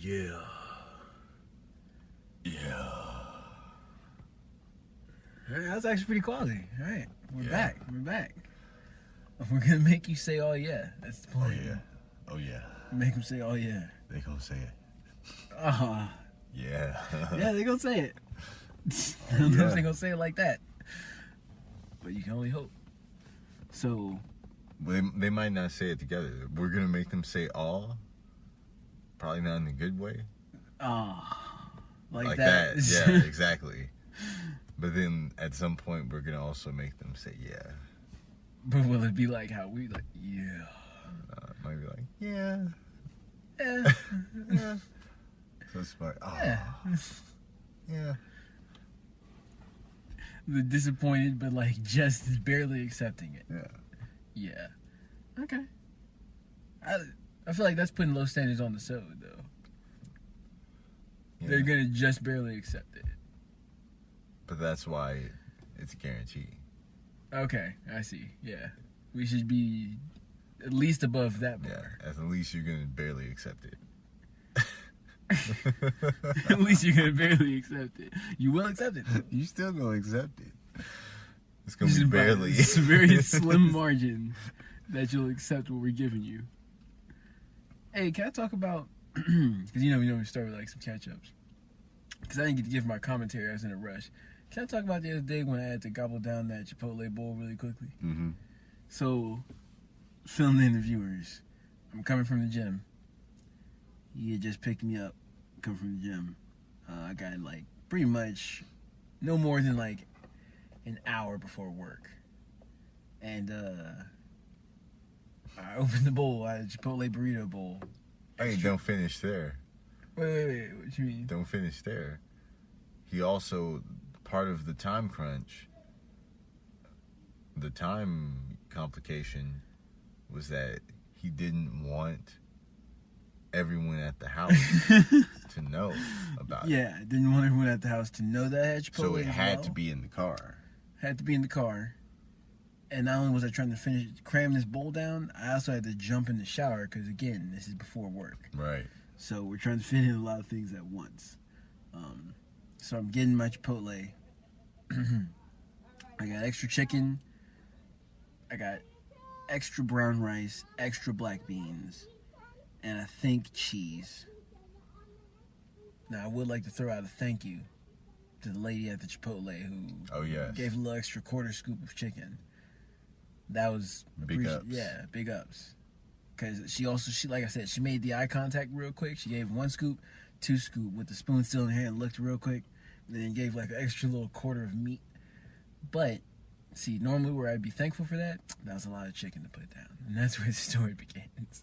yeah. Yeah. That's actually pretty quality. All right. We're back. We're going to make you say, oh, yeah. That's the point. Oh, yeah. Make them say, oh, yeah. They gonna say it. Yeah, Yeah. they gonna say it. I don't know if they gonna say it like that. But you can only hope. So... They might not say it together. We're gonna make them say all. Probably not in a good way. Like that. Yeah, exactly. But then at some point we're gonna also make them say yeah. But will it be like how we like yeah? It might be like yeah. Yeah. So it's like yeah. The disappointed, but like just barely accepting it. Yeah. Okay. I feel like that's putting low standards on the show, though. Yeah. They're gonna just barely accept it. But that's why it's a guarantee. Okay, I see. Yeah. We should be at least above that bar. Yeah, at least you're gonna barely accept it. At least you're gonna barely accept it. You will accept it. You still gonna accept it. It's gonna be barely. It's a very slim margin that you'll accept what we're giving you. Hey, can I talk about? Because we start with like some catch-ups. Because I didn't get to give my commentary. I was in a rush. Can I talk about the other day when I had to gobble down that Chipotle bowl really quickly? Mm-hmm. So, film in the viewers. I'm coming from the gym. He had just picked me up. Come from the gym. I got like pretty much no more than like an hour before work. And I opened the bowl. I had a Chipotle burrito bowl. Hey, don't finish there. Wait. What you mean? Don't finish there. He also, part of the time crunch, the time complication was that he didn't want everyone at the house to know about it. Yeah, didn't want everyone at the house to know that I had Chipotle. So it had to be in the car. Had to be in the car. And not only was I trying to cram this bowl down, I also had to jump in the shower because, again, this is before work. Right. So we're trying to fit in a lot of things at once. So I'm getting my Chipotle. I got extra chicken. I got extra brown rice, extra black beans, and I think cheese. Now, I would like to throw out a thank you to the lady at the Chipotle who gave a little extra quarter scoop of chicken. That was big ups. Yeah, big ups. Because she like I said, she made the eye contact real quick. She gave 1 scoop, 2 scoop with the spoon still in her hand, looked real quick, and then gave like an extra little quarter of meat. But, see, normally where I'd be thankful for that was a lot of chicken to put down. And that's where the story begins.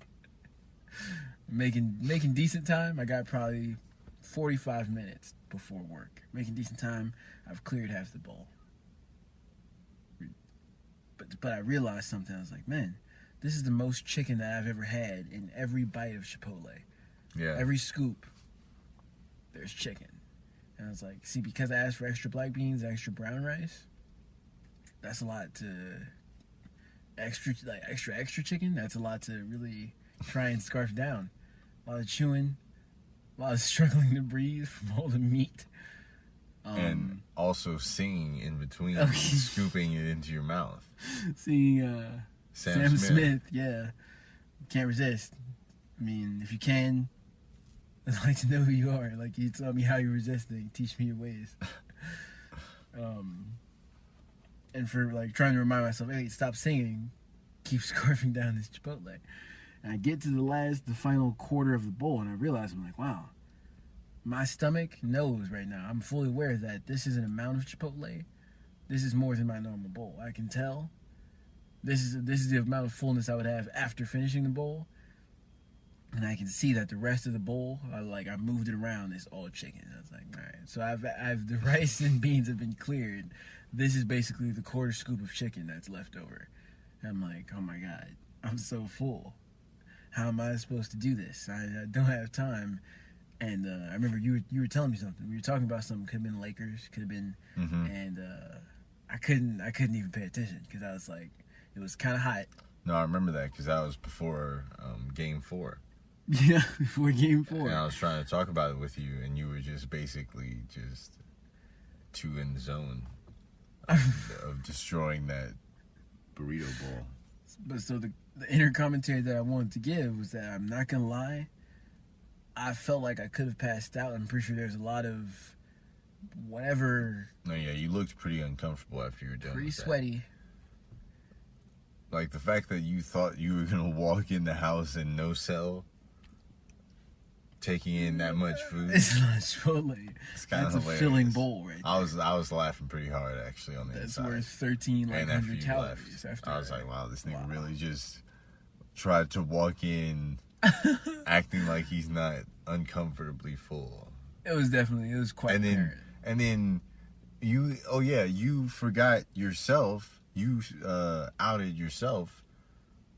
Making decent time, I got probably 45 minutes before work. Making decent time, I've cleared half the bowl. But I realized something. I was like, man, this is the most chicken that I've ever had in every bite of Chipotle. Yeah. Every scoop, there's chicken. And I was like, see, because I asked for extra black beans, extra brown rice, that's a lot to extra chicken. That's a lot to really try and scarf down. A lot of chewing, a lot of struggling to breathe from all the meat. And also singing in between, scooping it into your mouth. Singing Sam Smith, yeah. Can't resist. I mean, if you can, I'd like to know who you are. Like, you tell me how you're resisting. Teach me your ways. And for, like, trying to remind myself, hey, stop singing. Keep scarfing down this Chipotle. And I get to the final quarter of the bowl, and I realize, I'm like, wow. My stomach knows right now. I'm fully aware that this is an amount of Chipotle. This is more than my normal bowl. I can tell. This is the amount of fullness I would have after finishing the bowl. And I can see that the rest of the bowl, I moved it around, it's all chicken. I was like, all right. So I've the rice and beans have been cleared. This is basically the quarter scoop of chicken that's left over. And I'm like, oh my God, I'm so full. How am I supposed to do this? I don't have time. And I remember you were telling me something. We were talking about something. Could have been Lakers. Could have been. Mm-hmm. And I couldn't even pay attention because I was like, it was kind of hot. No, I remember that because that was before Game 4. Yeah, before Game 4. And I was trying to talk about it with you, and you were just basically just too in the zone of destroying that burrito bowl. But so the inner commentary that I wanted to give was that I'm not gonna lie, I felt like I could have passed out. I'm pretty sure there's a lot of whatever. No, yeah, you looked pretty uncomfortable after you were done. Pretty with that. sweaty. Like the fact that you thought you were gonna walk in the house and no cell, taking in that much food. It's not Chipotle. It's kind of That's hilarious. a filling bowl right there. I was laughing pretty hard actually on the That's inside. worth 1300 calories. After I was like, wow, this nigga Wow. really just tried to walk in acting like he's not uncomfortably full. It was quite apparent. And then you forgot yourself. You outed yourself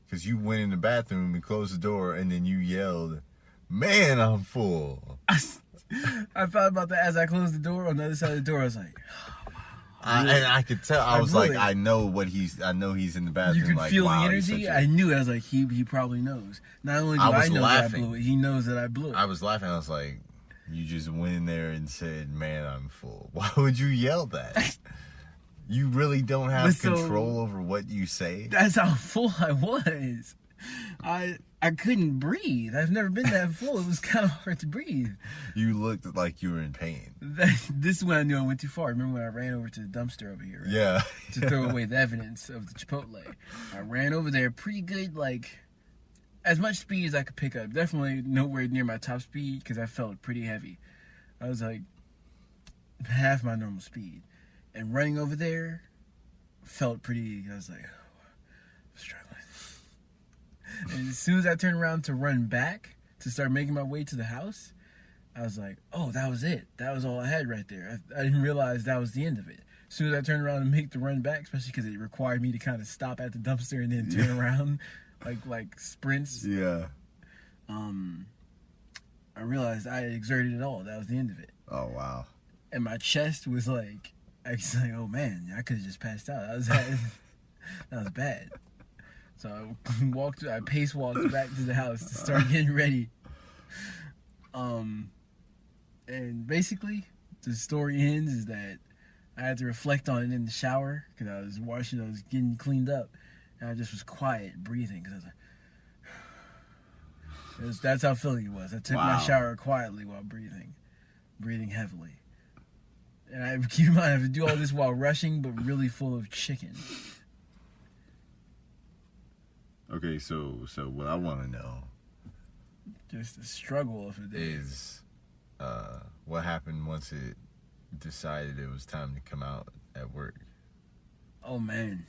because you went in the bathroom and closed the door, and then you yelled, "Man, I'm full." I thought about that as I closed the door. On the other side of the door, I was like, And I could tell. I was like, I know he's in the bathroom. you could like, feel wow, the he's energy. such a- I knew it. I was like, he probably knows. Not only do I know that I blew it, he knows that I blew it. I was laughing. I was like, you just went in there and said, "Man, I'm full." Why would you yell that? You really don't have control over what you say. That's how full I was. I couldn't breathe. I've never been that full. It was kind of hard to breathe. You looked like you were in pain. This is when I knew I went too far. Remember when I ran over to the dumpster over here, right? Yeah. To throw away the evidence of the Chipotle. I ran over there pretty good, like, as much speed as I could pick up. Definitely nowhere near my top speed because I felt pretty heavy. I was like half my normal speed. And running over there felt pretty, I was like, oh, I'm struggling. And as soon as I turned around to run back to start making my way to the house, I was like, oh, that was it. That was all I had right there. I didn't realize that was the end of it. As soon as I turned around to make the run back, especially because it required me to kind of stop at the dumpster and then turn around like sprints. Yeah. I realized I had exerted it all. That was the end of it. Oh, wow. And my chest was like, I was like, oh man, I could have just passed out. That was bad. So I pace walked back to the house to start getting ready. And basically, the story ends is that I had to reflect on it in the shower because I was getting cleaned up, and I just was quiet, breathing because I was like, that's how filling it was. I took my shower quietly while breathing heavily. And I keep in mind, I have to do all this while rushing, but really full of chicken. Okay, so what I want to know Just the struggle of the day. is what happened once it decided it was time to come out at work. Oh man,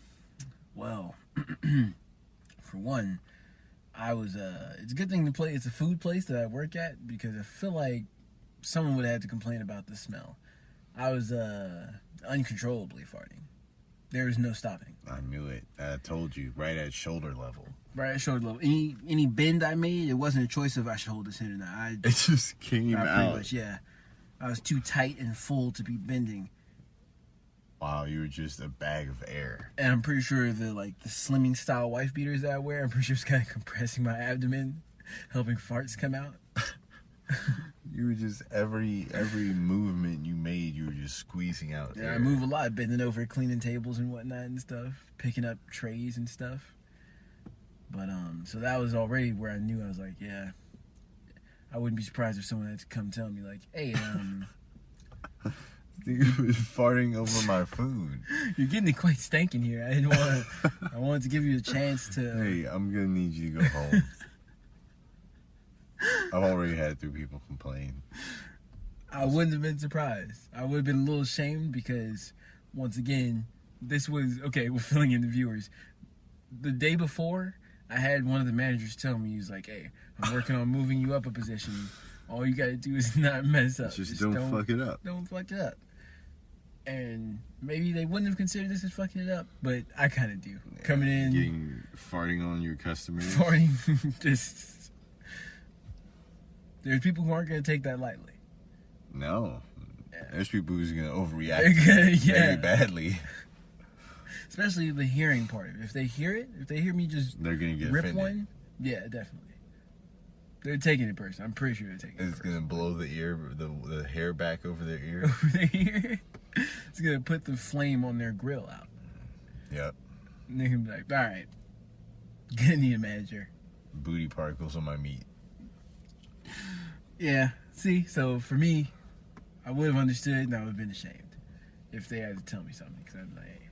well, for one, I was it's a good thing to play. It's a food place that I work at because I feel like someone would have had to complain about the smell. I was uncontrollably farting. There was no stopping. I knew it. I told you, right at shoulder level. Right at shoulder level. Any bend I made, it wasn't a choice of I should hold this in or not. It just came out. Pretty much, yeah. I was too tight and full to be bending. Wow, you were just a bag of air. And I'm pretty sure the slimming style wife beaters that I wear, I'm pretty sure it's kind of compressing my abdomen, helping farts come out. You were just every movement you made, you were just squeezing out Yeah, air. I move a lot, bending over, cleaning tables and whatnot and stuff, picking up trays and stuff. But so that was already where I knew I was like, yeah, I wouldn't be surprised if someone had to come tell me like, hey, He was farting over my food. you're getting it quite stank in here. I didn't want to. I wanted to give you a chance to. Hey, I'm gonna need you to go home. I've already had 3 people complain. I wouldn't have been surprised. I would have been a little ashamed because, once again, this was okay. We're filling in the viewers. The day before, I had one of the managers tell me, he was like, "Hey, I'm working on moving you up a position. All you got to do is not mess up. Just don't fuck it up. Don't fuck it up." And maybe they wouldn't have considered this as fucking it up, but I kind of do. Coming in, farting on your customers. farting, just. There's people who aren't going to take that lightly. No. Yeah. There's people who's gonna overreact Yeah. very badly. Especially the hearing part of it. If they hear it, if they hear me just They're gonna get rip offended. one, yeah, definitely. They're taking it personal. I'm pretty sure they're taking it It's gonna blow the hair back over their ear. over their ear. It's gonna put the flame on their grill out. Yep. And they're gonna be like, all right, gonna need a manager. Booty particles on my meat. Yeah. See, so for me, I would have understood and I would have been ashamed if they had to tell me something. Because I'd be like, hey,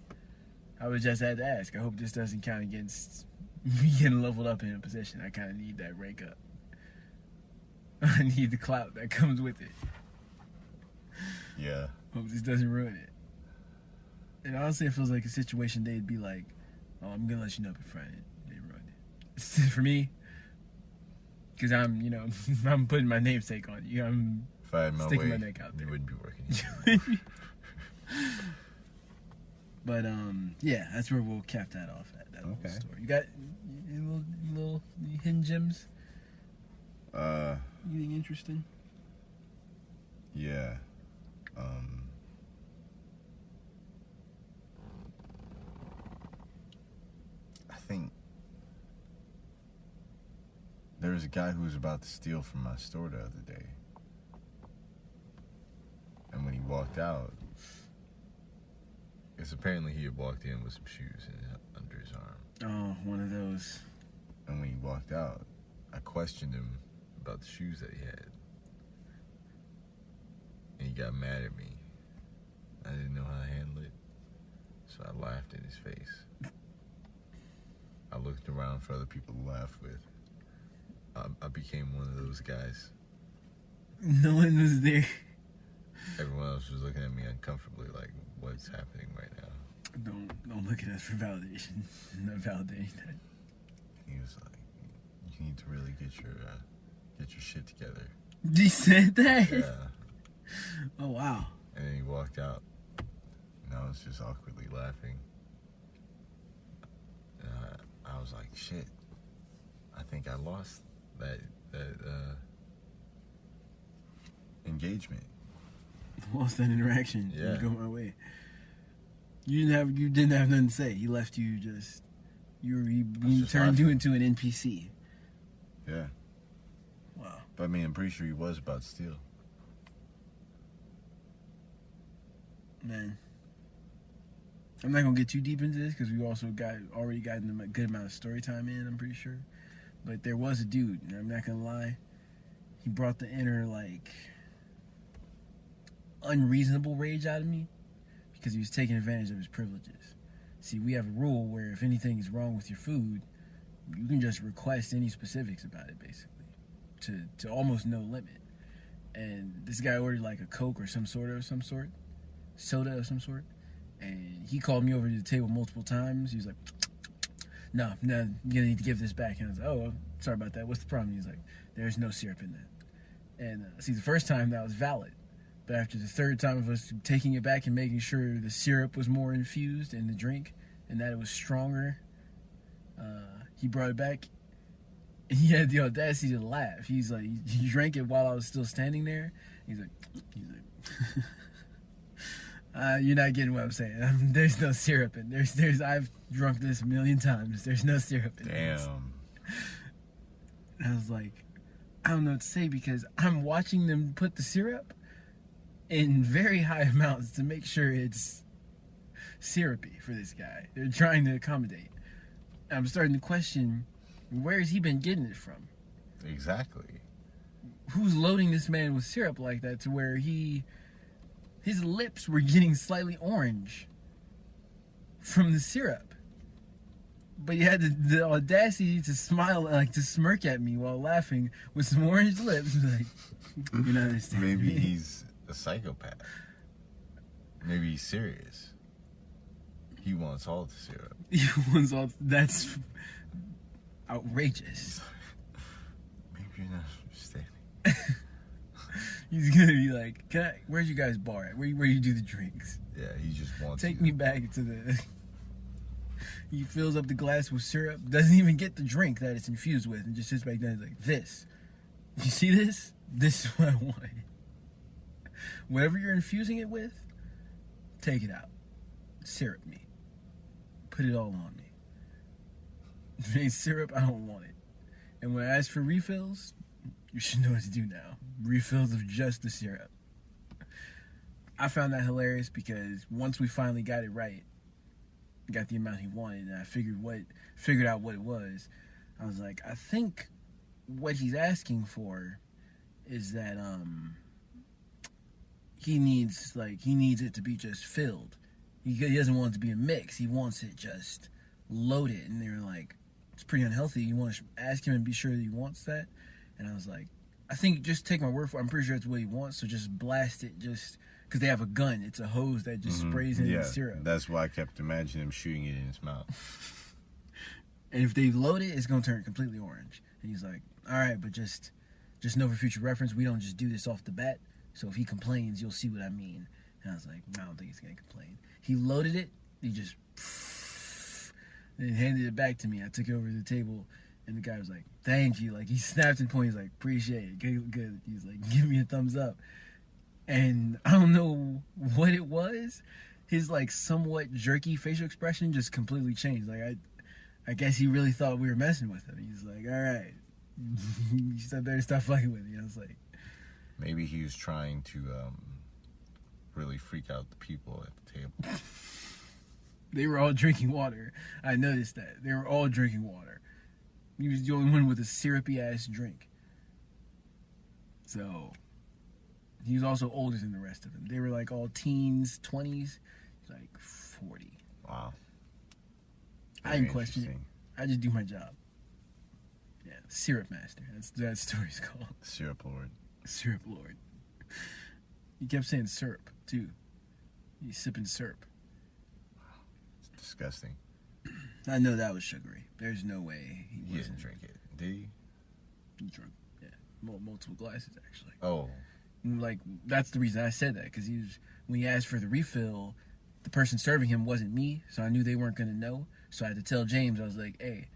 I would just had to ask. I hope this doesn't count against me getting leveled up in a position. I kind of need that rank up. I need the clout that comes with it. Yeah. Hope this doesn't ruin it. And honestly, it feels like a situation they'd be like, oh, I'm going to let you know up in front. They ruined it. For me, because I'm, I'm putting my namesake on you. I'm if I had my sticking way, my neck out there. You wouldn't be working. But, yeah, that's where we'll cap that off at. That little story. You got little hidden gems? Anything interesting? Yeah. I think there was a guy who was about to steal from my store the other day. And when he walked out, because apparently he had walked in with some shoes under his arm. Oh, one of those. And when he walked out, I questioned him about the shoes that he had. And he got mad at me. I didn't know how to handle it, so I laughed in his face. I looked around for other people to laugh with. I became one of those guys. No one was there. Everyone else was looking at me uncomfortably, like, what's happening right now? Don't look at us for validation. I'm not validating that. He was like, you need to really get your shit together. He said that? Yeah. Oh, wow. And then he walked out. And I was just awkwardly laughing. And I was like, shit. I think I lost that engagement. Lost that interaction. Yeah. Go my way. You didn't have nothing to say. He left you just. He turned you into an NPC. Yeah. Wow. But I mean, I'm pretty sure he was about to steal. Man. I'm not gonna get too deep into this because we also already gotten a good amount of story time in, I'm pretty sure. But there was a dude, and I'm not gonna lie, he brought the inner unreasonable rage out of me because he was taking advantage of his privileges. See, we have a rule where if anything is wrong with your food, you can just request any specifics about it, basically, to almost no limit. And this guy ordered like a Coke or soda of some sort, and he called me over to the table multiple times. He was like, no, you're gonna need to give this back. And I was like, oh, sorry about that. What's the problem? He was like, there's no syrup in that. And see, the first time that was valid. But after the third time of us taking it back and making sure the syrup was more infused in the drink and that it was stronger, he brought it back. And he had the audacity to laugh. He's like, he drank it while I was still standing there. He's like, you're not getting what I'm saying. There's no syrup in there's I've drunk this a million times. There's no syrup in this. Damn. And I was like, I don't know what to say because I'm watching them put the syrup in very high amounts to make sure it's syrupy for this guy. They're trying to accommodate. And I'm starting to question, where has he been getting it from? Exactly. Who's loading this man with syrup like that to where his lips were getting slightly orange from the syrup? But he had the audacity to smile, to smirk at me while laughing with some orange lips. Like, you're not understanding. Maybe he's a psychopath. Maybe he's serious. He wants all the syrup. He wants all. That's outrageous. Maybe you're not understanding. He's gonna be like, where's you guys' bar at? Where you do the drinks? Yeah, he just wants Take you. me back to the... He fills up the glass with syrup, doesn't even get the drink that it's infused with, and just sits back down and is like, this. You see this? This is what I want. Whatever you're infusing it with, take it out. Syrup me. Put it all on me. If it ain't syrup, I don't want it. And when I ask for refills, You should know what to do now. Refills of just the syrup. I found that hilarious because once we finally got it right, got the amount he wanted, and I figured out what it was, I was like, I think what he's asking for is that he needs it to be just filled. He doesn't want it to be a mix. He wants it just loaded. And they were like, it's pretty unhealthy. You want to ask him and be sure that he wants that? And I was like, I think just take my word for it. I'm pretty sure it's what he wants. So just blast it, just because they have a gun. It's a hose that just sprays in the syrup. That's why I kept imagining him shooting it in his mouth. And if they load it, it's gonna turn completely orange. And he's like, all right, but just know for future reference, we don't just do this off the bat. So if he complains, you'll see what I mean. And I was like, I don't think he's gonna complain. He loaded it. He just and handed it back to me. I took it over to the table, and the guy was like, thank you. Like, he snapped and pointed. He's like, appreciate it. Good. He's like, give me a thumbs up. And I don't know what it was. His, like, somewhat jerky facial expression just completely changed. Like, I guess he really thought we were messing with him. He's like, all right. You better stop fucking with me. I was like... Maybe he was trying to really freak out the people at the table. They were all drinking water. I noticed that. They were all drinking water. He was the only one with a syrupy-ass drink. So, he was also older than the rest of them. They were like all teens, 20s, like 40. Wow. I didn't question it. I just do my job. Yeah, Syrup Master. That's that story's called. Syrup Lord. Syrup Lord. He kept saying syrup, too. He's sipping syrup. It's disgusting. I know that was sugary. There's no way he didn't drink it. Did he? He drank, yeah. Multiple glasses, actually. Oh. Like, that's the reason I said that, because when he asked for the refill, the person serving him wasn't me, so I knew they weren't going to know. So I had to tell James, I was like, hey,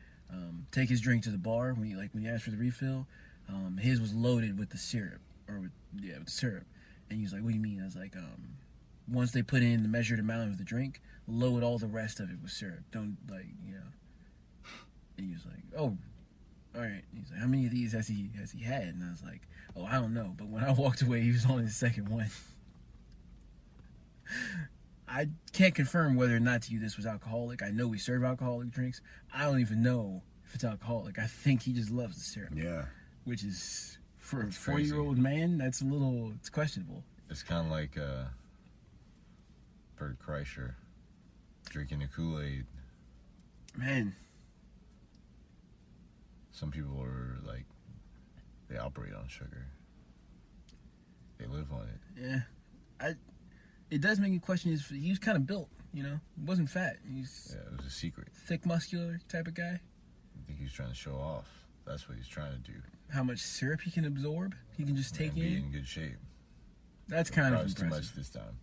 take his drink to the bar when he asked for the refill. His was loaded with the syrup, with the syrup. And he was like, what do you mean? I was like, once they put in the measured amount of the drink, load all the rest of it with syrup. Don't, like, you know. And he was like, oh, all right. And he's like, how many of these has he had? And I was like, oh, I don't know. But when I walked away, he was on his second one. I can't confirm whether or not to you this was alcoholic. I know we serve alcoholic drinks. I don't even know if it's alcoholic. I think he just loves the syrup. Yeah. Which is, for a 40-year-old man, it's questionable. It's kind of like Bert Kreischer drinking the Kool-Aid. Man. Some people are like, they operate on sugar. They live on it. Yeah. It does make you question he was kind of built, you know? He wasn't fat. It was a secret. Thick, muscular type of guy. I think he was trying to show off. That's what he's trying to do. How much syrup he can absorb? He can just take in? Be in good shape. That's kind of impressive. Too much this time.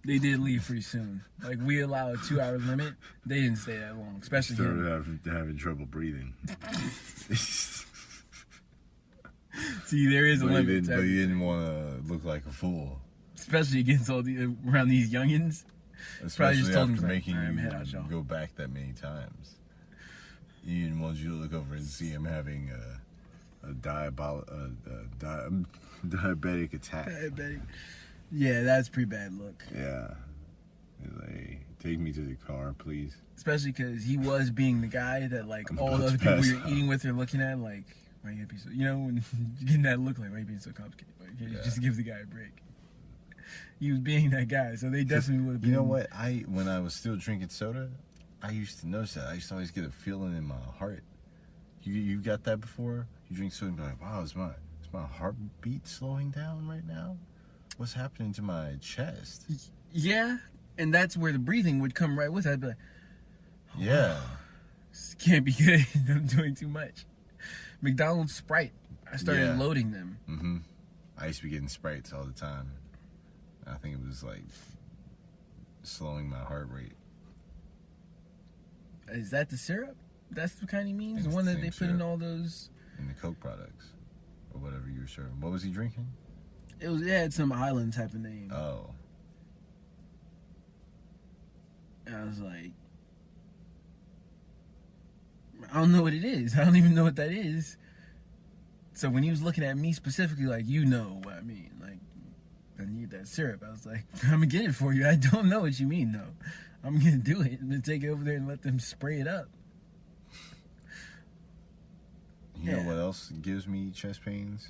They did leave pretty soon. Like, we allowed a 2-hour limit. They didn't stay that long, especially started having trouble breathing. See, there is a limit. But you didn't want to look like a fool. Especially against around these youngins. Especially just told after making you go back that many times. You didn't want you to look over and see him having a diabetic attack. Diabetic. Yeah, that's a pretty bad look. Yeah. He's like, take me to the car, please. Especially because he was being the guy that, like, all the other people you're eating with are looking at, like, why you be so, you know, when you're getting that look like, why are you being so complicated? Like, just give the guy a break. He was being that guy, so they definitely would have been. You know what? When I was still drinking soda, I used to notice that. I used to always get a feeling in my heart. You got that before? You drink soda and be like, wow, is my heartbeat slowing down right now? What's happening to my chest? Yeah, and that's where the breathing would come right with it. I'd be like, oh, yeah. Wow, this can't be good. I'm doing too much. McDonald's Sprite. I started loading them. Mm-hmm. I used to be getting Sprites all the time. I think it was like slowing my heart rate. Is that the syrup? That's the kind he means? The one that they put in all those... In the Coke products. Or whatever you were serving. What was he drinking? It had some island type of name. Oh. And I was like... I don't know what it is. I don't even know what that is. So when he was looking at me specifically, like, you know what I mean, like, I need that syrup. I was like, I'm gonna get it for you. I don't know what you mean, though. I'm gonna do it. I'm gonna take it over there and let them spray it up. You know what else gives me chest pains?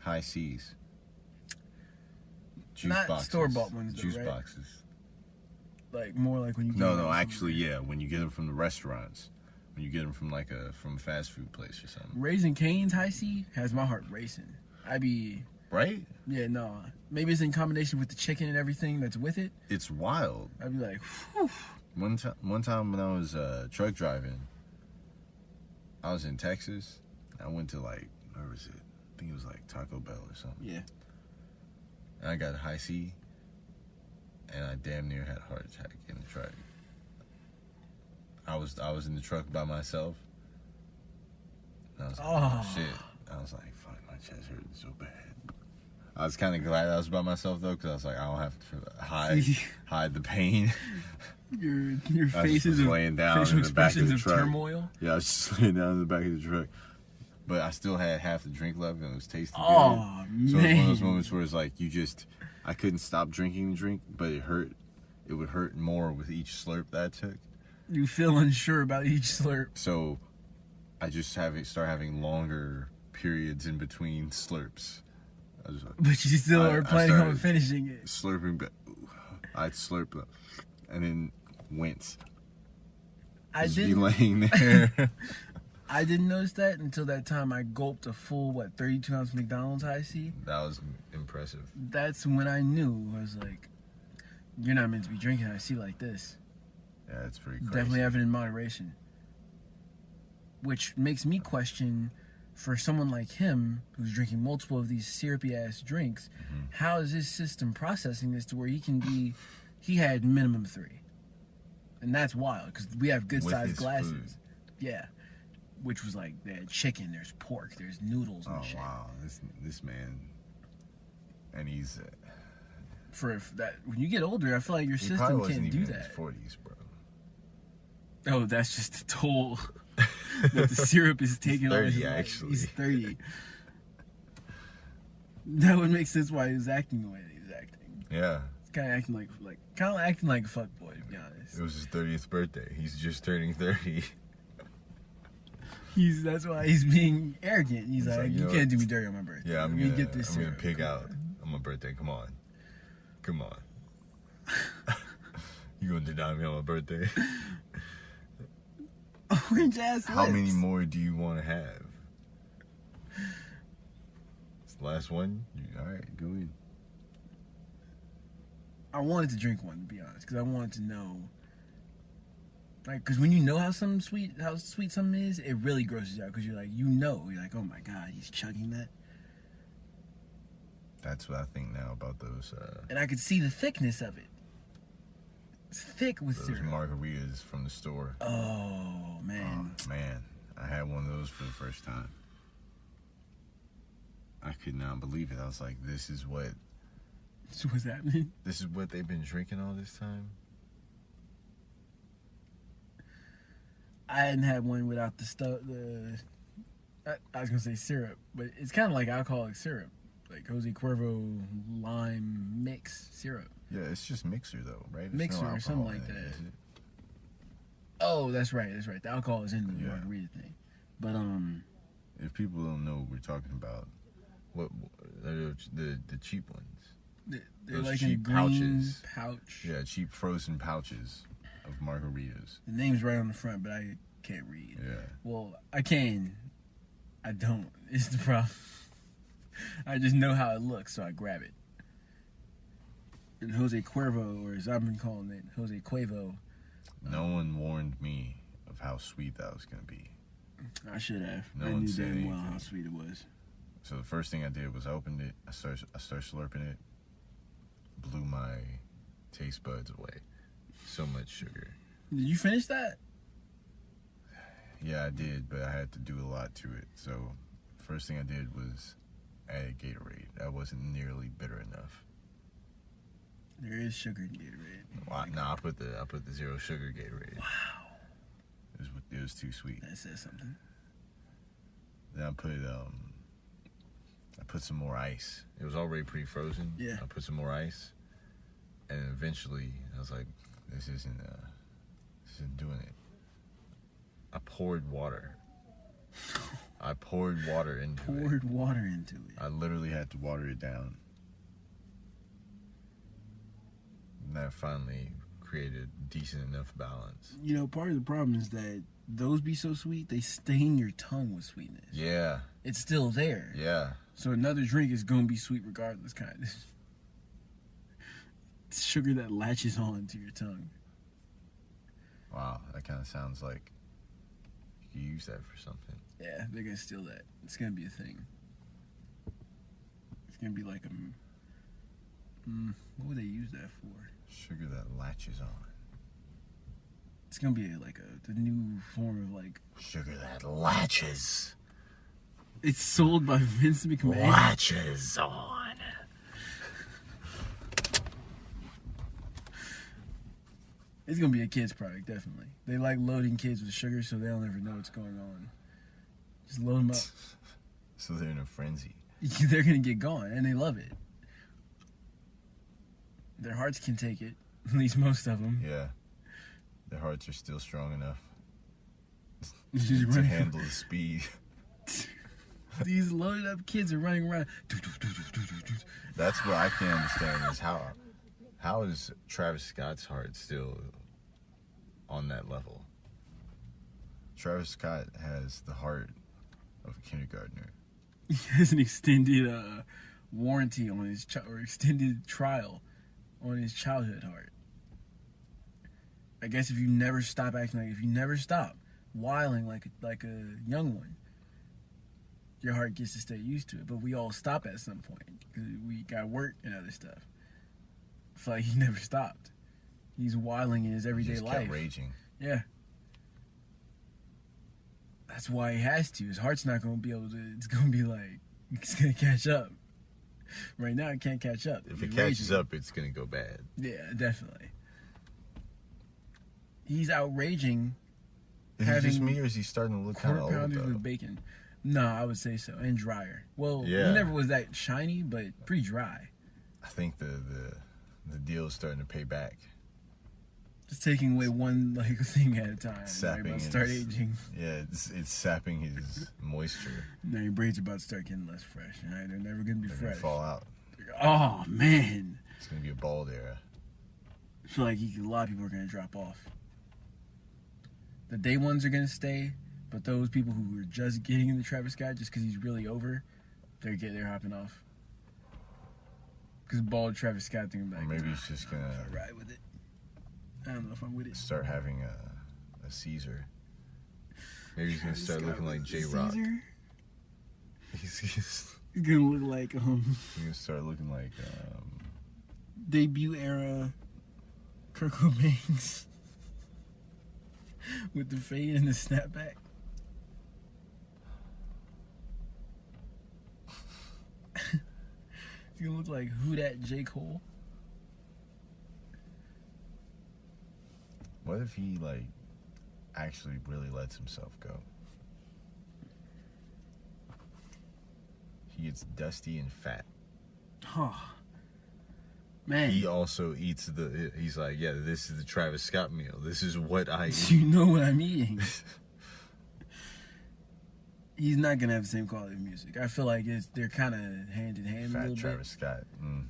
High C's. Juice Not boxes. store-bought ones, though, Juice right? boxes. Like, more like when you get No, them from actually, yeah. When you get them from the restaurants. When you get them from from a fast food place or something. Raising Cane's High C has my heart racing. Right? Yeah, no. Maybe it's in combination with the chicken and everything that's with it. It's wild. I'd be like, whew. One time when I was truck driving, I was in Texas. I went to where was it? I think it was Taco Bell or something. Yeah. And I got a High C, and I damn near had a heart attack in the truck. I was in the truck by myself. And I was like, oh shit. I was like, fuck, my chest hurting so bad. I was kind of glad I was by myself though, because I was like, I don't have to hide the pain. Your faces of laying down facial in the back of expressions the of truck. turmoil. Yeah, I was just laying down in the back of the truck. But I still had half the drink left, and it was tasting good. Oh, man. So it was one of those moments where it's like I couldn't stop drinking the drink, but it hurt. It would hurt more with each slurp that I took. You feel unsure about each slurp. So I just start having longer periods in between slurps. But you still are planning on finishing it. Slurping, but I'd slurp and then wince. I be laying there. I didn't notice that until that time I gulped a full 32-ounce McDonald's High C. That was impressive. That's when I knew. I was like, you're not meant to be drinking High C like this. Yeah, it's pretty crazy. Definitely have it in moderation. Which makes me question, for someone like him who's drinking multiple of these syrupy ass drinks, how is his system processing this to where he had minimum 3, and that's wild because we have good sized glasses. Food. Yeah, which was like they had chicken, there's pork, there's noodles and shit. Oh wow, this man, and he's for that when you get older, I feel like your system can't do that. In his 40s, bro. Oh, that's just the toll that the syrup is taking on his life. Actually. He's 30. That would make sense why he was acting the way that he was acting. Yeah. He's kind of acting like a fuckboy, to be honest. It was his 30th birthday. He's just turning 30. That's why he's being arrogant. He's like, you can't do me dirty on my birthday. Yeah, I'm gonna pig out on. on my birthday. Come on. You gonna deny me on my birthday? Orange ass lips. How many more do you want to have? It's the last one? All right, go in. I wanted to drink one, to be honest, because I wanted to know. Because when you know how sweet something is, it really grosses you out. Because you're like, oh my god, he's chugging that. That's what I think now about those. And I could see the thickness of it. It's thick with syrup. Those margaritas from the store. Oh man. Oh, man, I had one of those for the first time. I could not believe it. I was like, this is what. So what's happening? This is what they've been drinking all this time. I hadn't had one without the stuff. I was gonna say syrup, but it's kind of like alcoholic syrup, like Jose Cuervo lime mix syrup. Yeah, it's just mixer though, right? Mixer or something like that. Oh, that's right. The alcohol is in the margarita thing. But if people don't know what we're talking about, what the cheap ones? They're like in a green pouch. Yeah, cheap frozen pouches of margaritas. The name's right on the front, but I can't read. Yeah. Well, I can. I don't. It's the problem. I just know how it looks, so I grab it. And Jose Cuervo, or as I've been calling it, Jose Cuervo. No one warned me of how sweet that was going to be. I should have. No I one knew said damn well anything. how sweet it was. So the first thing I did was I opened it. I started slurping it. Blew my taste buds away. So much sugar. Did you finish that? Yeah, I did, but I had to do a lot to it. So first thing I did was add Gatorade. That wasn't nearly bitter enough. There is sugar in Gatorade. Well, I put the zero sugar Gatorade. Wow. It was too sweet. That says something. Then I put I put some more ice. It was already pretty frozen. Yeah. I put some more ice, and eventually I was like, this isn't doing it. I poured water. I poured water into it. Poured water into it. I literally had to water it down. And that finally created decent enough balance. You know, part of the problem is that those be so sweet, they stain your tongue with sweetness. Yeah. It's still there. Yeah. So another drink is going to be sweet regardless, kind of. It's sugar that latches on to your tongue. Wow, that kind of sounds like you could use that for something. Yeah, they're going to steal that. It's going to be a thing. It's going to be like a... what would they use that for? Sugar that latches on. It's going to be like the new form of like... Sugar that latches. It's sold by Vince McMahon. Latches on. It's going to be a kid's product, definitely. They like loading kids with sugar so they'll never know what's going on. Just load them up. So they're in a frenzy. They're going to get gone, and they love it. Their hearts can take it, at least most of them. Yeah. Their hearts are still strong enough Just to handle the speed. These loaded up kids are running around. That's what I can't understand is how is Travis Scott's heart still on that level? Travis Scott has the heart of a kindergartner. He has an extended warranty on his or extended trial on his childhood heart. I guess if you never stop acting like, if you never stop whiling like a young one, your heart gets to stay used to it. But we all stop at some point because we got work and other stuff. I feel like he never stopped. He's whiling in his everyday He just life. kept raging. Yeah. That's why he has to. His heart's not going to be able to, it's going to be like, it's going to catch up. Right now, it can't catch up. If it catches up, it's going to go bad. Yeah, definitely. He's outraging. Is it just me or is he starting to look kind of old, Pounders though? with bacon. No, I would say so. And drier. Well, Yeah. he never was that shiny, but pretty dry. I think the deal is starting to pay back. Just taking away one like thing at a time. Sapping About to his- start aging. Yeah, it's sapping his moisture. Now your braids are about to start getting less fresh. All right, they're never gonna be They're going fresh. to fall out. Oh man, It's going to be a bald era. I feel like a lot of people are gonna drop off. The day ones are gonna stay, but those people who were just getting into Travis Scott just because he's really over, they're hopping off. Because bald Travis Scott thinking Or back. maybe he's just going I to ride with it. I don't know if I'm with it. start having a Caesar. Maybe he's going to start looking like J-Rock. Caesar? He's He's gonna look like going to start looking like... debut era Kurt Cobain's with the fade and the snapback. He's gonna look like who that J. Cole. What if he, like, actually really lets himself go? He gets dusty and fat. Oh, man. He also eats he's like, yeah, this is the Travis Scott meal. This is what I eat. You know what I'm eating. He's not gonna have the same quality of music. I feel like they're kind of hand in hand a Fat little Travis Scott. Mm.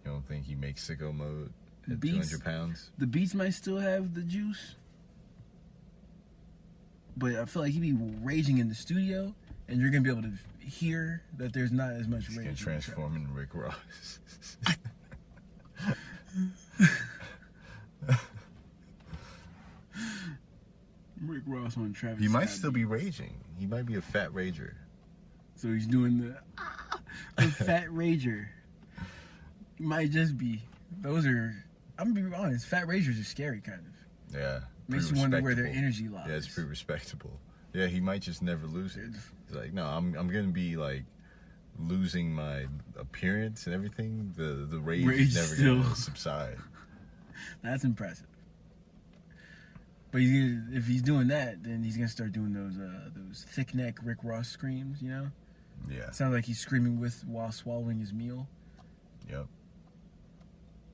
You don't think he makes sicko mode at Beats- 200 pounds? The beats might still have the juice, but I feel like he'd be raging in the studio, and you're gonna be able to hear that there's not as much He's rage. gonna in the track. transform into Rick Ross. Rick Ross on Travis. He might Scott still be raging. He might be a fat rager. So he's doing the fat rager. He might just be. Those are. I'm gonna be honest. Fat ragers are scary, kind of. Yeah. Makes pretty you wonder where their respectable. energy lies. Yeah, it's pretty respectable. Yeah, he might just never lose it. He's like, no, I'm gonna be like losing my appearance and everything. The rage Rage is never still. gonna subside. That's impressive. But if he's doing that, then he's gonna start doing those thick neck Rick Ross screams. You know? Yeah. Sounds like he's screaming while swallowing his meal. Yep.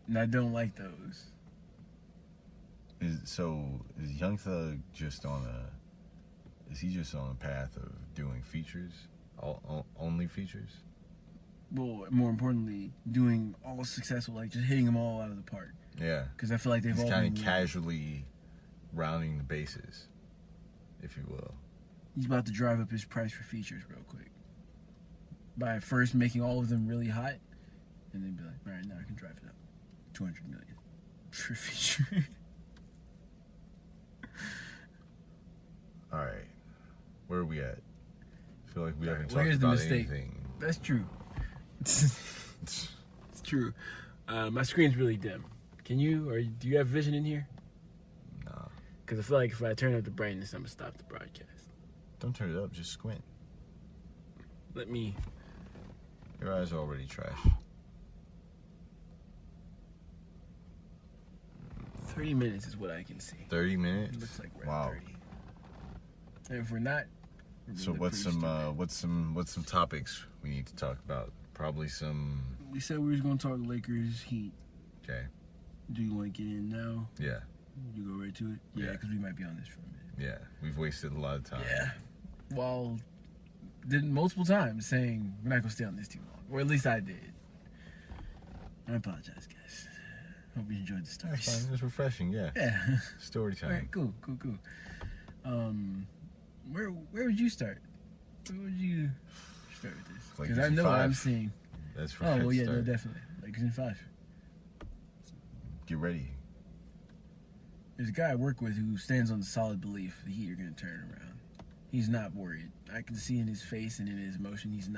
And I don't like those. Is Young Thug just on is he just on a path of doing features? Only features? Well, more importantly, doing all successful, like just hitting them all out of the park. Yeah. Because I feel like they've He's all kind been of casually rounding the bases, if you will. He's about to drive up his price for features real quick. By first making all of them really hot, and then be like, all right, now I can drive it up. 200 million for feature. All right. Where are we at? I feel like we haven't talked Where's the about mistake? anything. That's true. It's true. My screen's really dim. Can you, or do you have vision in here? Nah. Because I feel like if I turn up the brightness, I'm going to stop the broadcast. Don't turn it up. Just squint. Let me. Your eyes are already trash. 30 minutes is what I can see. 30 minutes? It looks like we're wow. at 30. And if we're not, So what's some topics we need to talk about? Probably some. We said we was going to talk Lakers Heat. Okay. Do you want to get in now? Yeah. You go right to it? Yeah, because we might be on this for a minute. Yeah. We've wasted a lot of time. Yeah. Well, did multiple times saying we're not going to stay on this too long. Or at least I did. I apologize, guys. Hope you enjoyed the stories. That's fine. It's refreshing, yeah. Yeah. Story time. All right, cool. Where would you start? Where would you start with this? Because I know what I'm seeing. That's for Oh, well, yeah, start. no, definitely. Lakers in 5. Get ready. There's a guy I work with who stands on the solid belief the Heat are going to turn around. He's not worried. I can see in his face and in his emotion, he's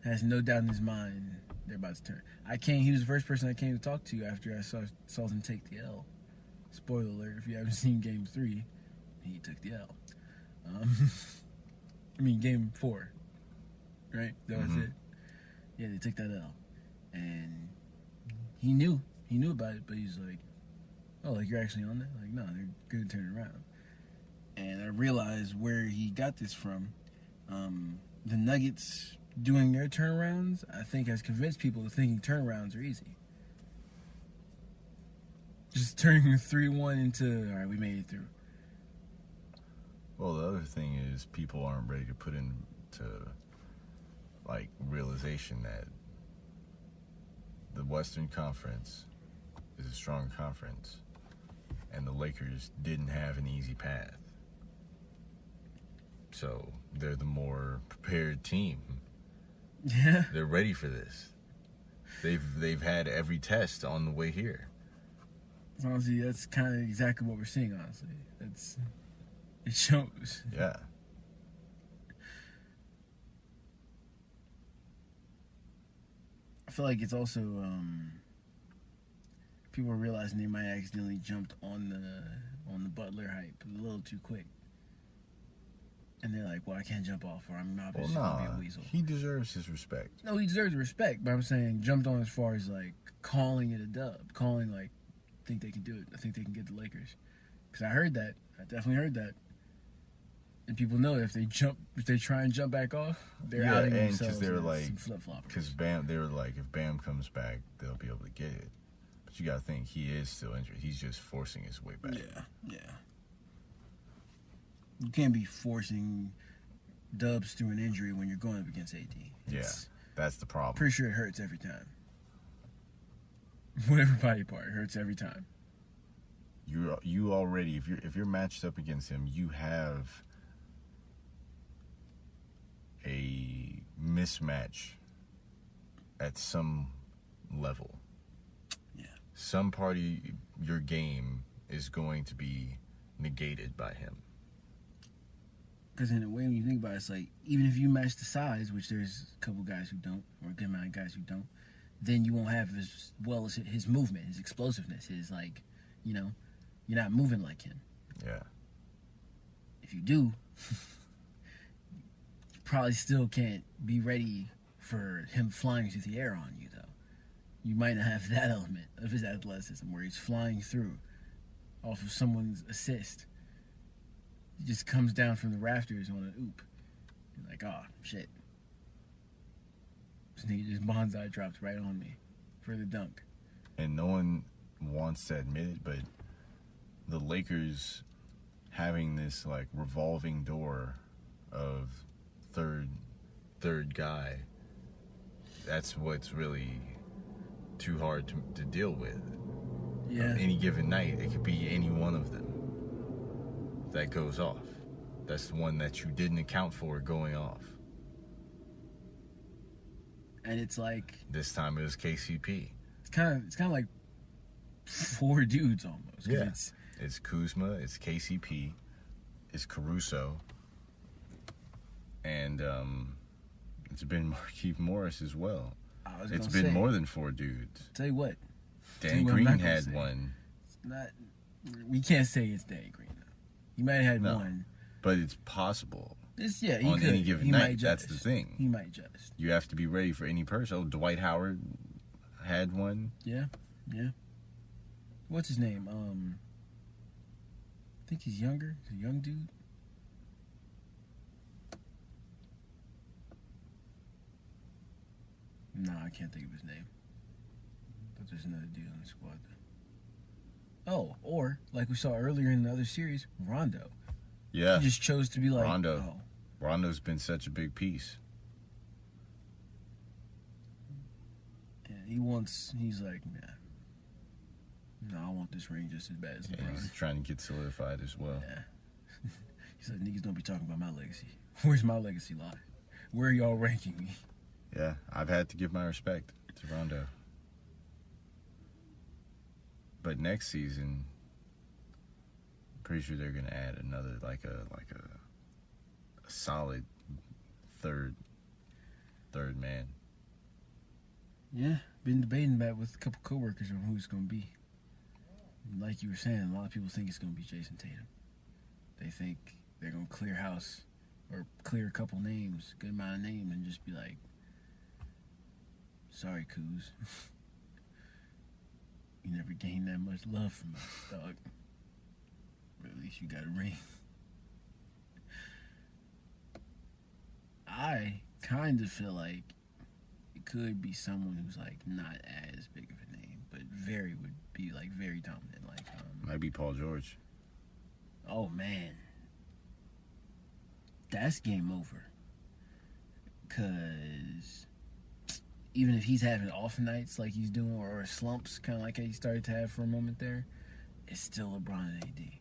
has no doubt in his mind they're about to turn. He was the first person I came to talk to after I saw them take the L. Spoiler alert, if you haven't seen Game 3, he took the L. I mean, Game 4, right? That was it. Yeah, they took that L. And he knew about it, but he's like, oh, like you're actually on that? Like, no, they're going to turn it around. And I realized where he got this from. The Nuggets doing their turnarounds, I think, has convinced people to thinking turnarounds are easy. Just turning a 3-1 into, all right, we made it through. Well, the other thing is people aren't ready to put into, like, realization that the Western Conference is a strong conference, and the Lakers didn't have an easy path. So they're the more prepared team. Yeah. They're ready for this. They've had every test on the way here. Honestly, that's kind of exactly what we're seeing, honestly. It shows. Yeah. I feel like it's also people are realizing they might accidentally jumped on the Butler hype a little too quick. And they're like, well, I can't jump off, or I'm obviously going to be a weasel. He deserves his respect. No, he deserves respect, but I'm saying jumped on as far as, like, calling it a dub. Calling, like, I think they can do it. I think they can get the Lakers. Because I heard that. I definitely heard that. And people know if they try and jump back off, they're outing themselves. Because they're like, flip-floppers. Because they were like, if Bam comes back, they'll be able to get it. But you got to think, he is still injured. He's just forcing his way back. Yeah. You can't be forcing dubs through an injury when you're going up against AD. That's the problem. Pretty sure it hurts every time. Whatever body part, it hurts every time. You already, if you're matched up against him, you have a mismatch at some level. Yeah. Some part of your game is going to be negated by him. Because in a way, when you think about it, it's like, even if you match the size, which there's a couple guys who don't, or a good amount of guys who don't, then you won't have as well as his movement, his explosiveness, his, like, you're not moving like him. Yeah. If you do, you probably still can't be ready for him flying through the air on you, though. You might not have that element of his athleticism where he's flying through off of someone's assist. He just comes down from the rafters on an oop. You're like, oh, shit. This nigga just bonsai dropped right on me for the dunk. And no one wants to admit it, but the Lakers having this like revolving door of third guy, that's what's really too hard to deal with. Yeah. Any given night, it could be any one of them that goes off. That's the one that you didn't account for going off. And it's like, This time it was KCP. it's kind of like 4 dudes almost. 'Cause Yeah. It's Kuzma, it's KCP, it's Caruso, and it's been Markieff Morris as well. It's been more than 4 dudes. Tell you what, Danny Green had one. It's not. We can't say it's Danny Green though. He might have had No. one. But it's possible. He On could. any given He night, might that's just. the thing. He might just. You have to be ready for any person. Oh, Dwight Howard had one. Yeah. What's his name? I think he's younger. He's a young dude. Nah, I can't think of his name. But there's another dude on the squad. Oh, or like we saw earlier in the other series, Rondo. Yeah. He just chose to be like, Rondo. oh, Rondo's been such a big piece. and he's like, nah. No, I want this ring just as bad as Yeah, LeBron. he's trying to get solidified as well. Yeah. He's like, niggas don't be talking about my legacy. Where's my legacy lie? Where are y'all ranking me? Yeah, I've had to give my respect to Rondo. But next season, I'm pretty sure they're gonna add another like a solid third man. Yeah, been debating that with a couple coworkers on who it's gonna be. Like you were saying, a lot of people think it's gonna be Jason Tatum. They think they're gonna clear house or clear a couple names, good amount of names, and just be like, sorry, Kuz. You never gained that much love from us, dog. But at least you got a ring. I kind of feel like it could be someone who's like not as big of a name, but would be like very dominant. Like, Might be Paul George. oh man, that's game over. Cause even if he's having off nights like he's doing, or slumps, kind of like he started to have for a moment there, it's still LeBron and AD.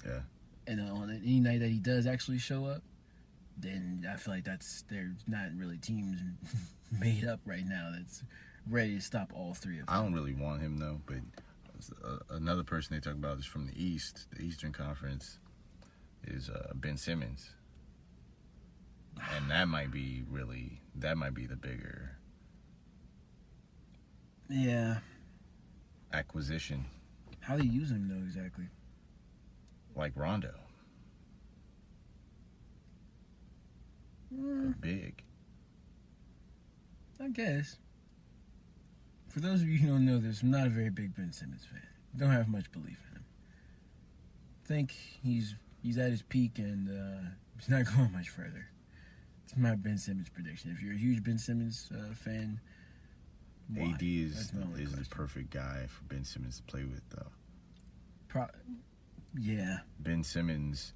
Yeah. And on any night that he does actually show up, then I feel like there's not really teams made up right now that's ready to stop all 3 of them. I don't really want him though, but another person they talk about is from the East, the Eastern Conference, is Ben Simmons, and that might be the bigger Yeah. acquisition, How do you use him though exactly? like Rondo. Big. I guess. For those of you who don't know this, I'm not a very big Ben Simmons fan. Don't have much belief in him. Think he's at his peak and he's not going much further. It's my Ben Simmons prediction. If you're a huge Ben Simmons fan, why? AD is That's my only the question. perfect guy for Ben Simmons to play with, though. Yeah. Ben Simmons,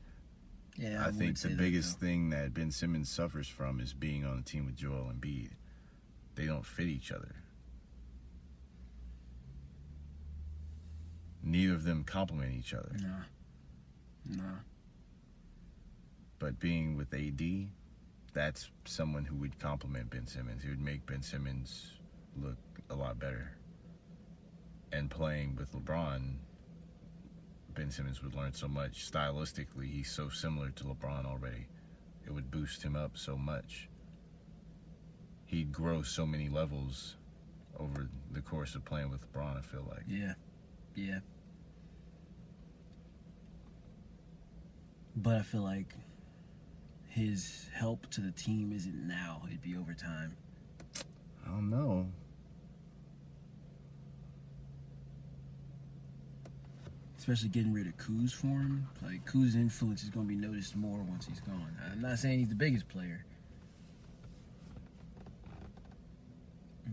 Yeah. I think would the say that, biggest though. thing that Ben Simmons suffers from is being on a team with Joel Embiid. They don't fit each other. Neither of them complement each other. Nah. But being with AD, that's someone who would complement Ben Simmons. He would make Ben Simmons look a lot better. And playing with LeBron, Ben Simmons would learn so much. Stylistically, he's so similar to LeBron already. It would boost him up so much. He'd grow so many levels over the course of playing with LeBron, I feel like. Yeah. But I feel like his help to the team isn't now. It'd be over time. I don't know. especially getting rid of Kuz for him. Like, Kuz's influence is going to be noticed more once he's gone. I'm not saying he's the biggest player,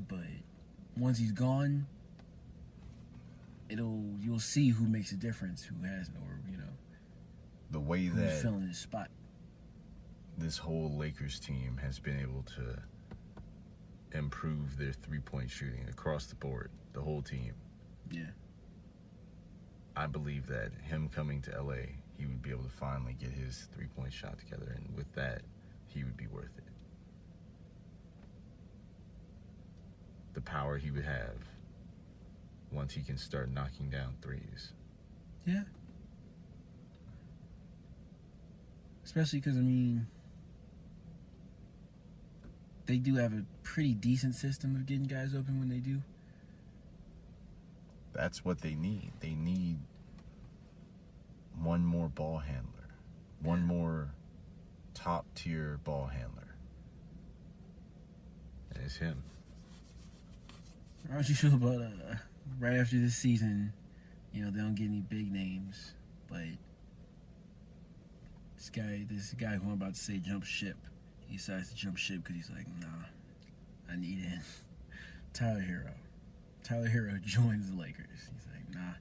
but once he's gone, you'll see who makes a difference, who hasn't, or the way who's that filling his spot. This whole Lakers team has been able to improve their three-point shooting across the board, the whole team. Yeah. I believe that him coming to LA, he would be able to finally get his three-point shot together, and with that, he would be worth it. The power he would have once he can start knocking down threes. Yeah. Especially because, they do have a pretty decent system of getting guys open when they do. That's what they need. They need one more ball handler. One more top-tier ball handler. And it's him. How do you feel about right after this season, they don't get any big names, but this guy who I'm about to say jump ship, he decides to jump ship because he's like, nah, I need in. Tyler Hero joins the Lakers. He's like, nah,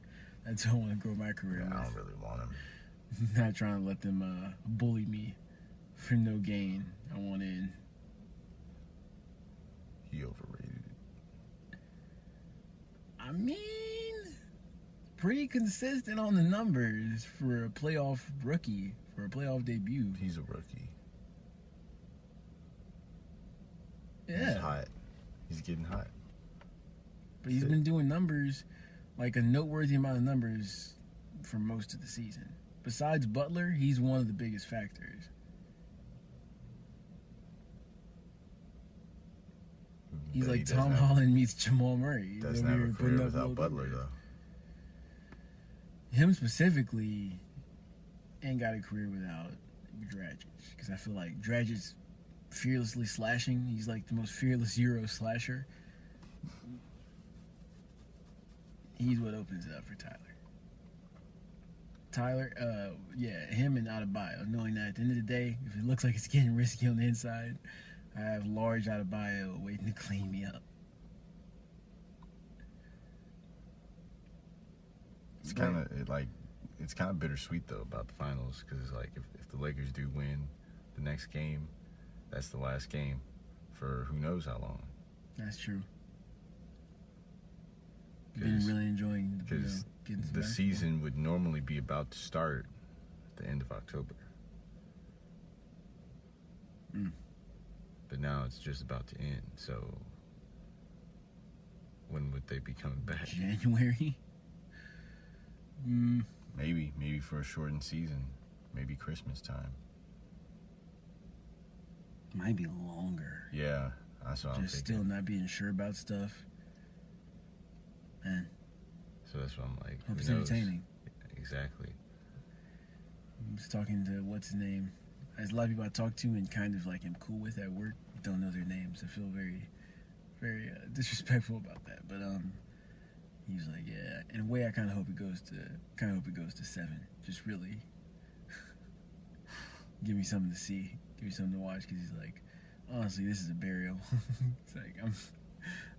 I don't want to grow my career. Yeah, I don't really want him. Not trying to let them bully me for no gain. I want in. He overrated. Pretty consistent on the numbers for a playoff rookie, for a playoff debut. He's a rookie. Yeah. He's hot. He's getting hot. But he's been doing numbers, like a noteworthy amount of numbers for most of the season. Besides Butler, he's one of the biggest factors. He's like Tom Holland meets Jamal Murray. Doesn't have a career without Butler, though. Him specifically ain't got a career without Dragic. Because I feel like Dragic's fearlessly slashing. He's like the most fearless Euro slasher. He's what opens it up for Tyler. Him and Adebayo, knowing that at the end of the day, if it looks like it's getting risky on the inside, I have large Adebayo waiting to clean me up. It's kind of bittersweet though about the finals, because it's like if the Lakers do win the next game, that's the last game for who knows how long. That's true. Been really enjoying because the season would normally be about to start at the end of October. But now it's just about to end. So when would they be coming back? January. Maybe for a shortened season. Maybe Christmas time. Might be longer. Yeah, that's what I'm thinking. Just still not being sure about stuff. Man. So that's what I'm like. Hope it's entertaining. Exactly. I was talking to what's his name. There's a lot of people I talk to and kind of like am cool with at work. Don't know their names. I feel very, very disrespectful about that. But he was like, yeah. In a way, I kind of hope it goes to 7. Just really give me something to see, give me something to watch. Because he's like, honestly, this is a burial. It's like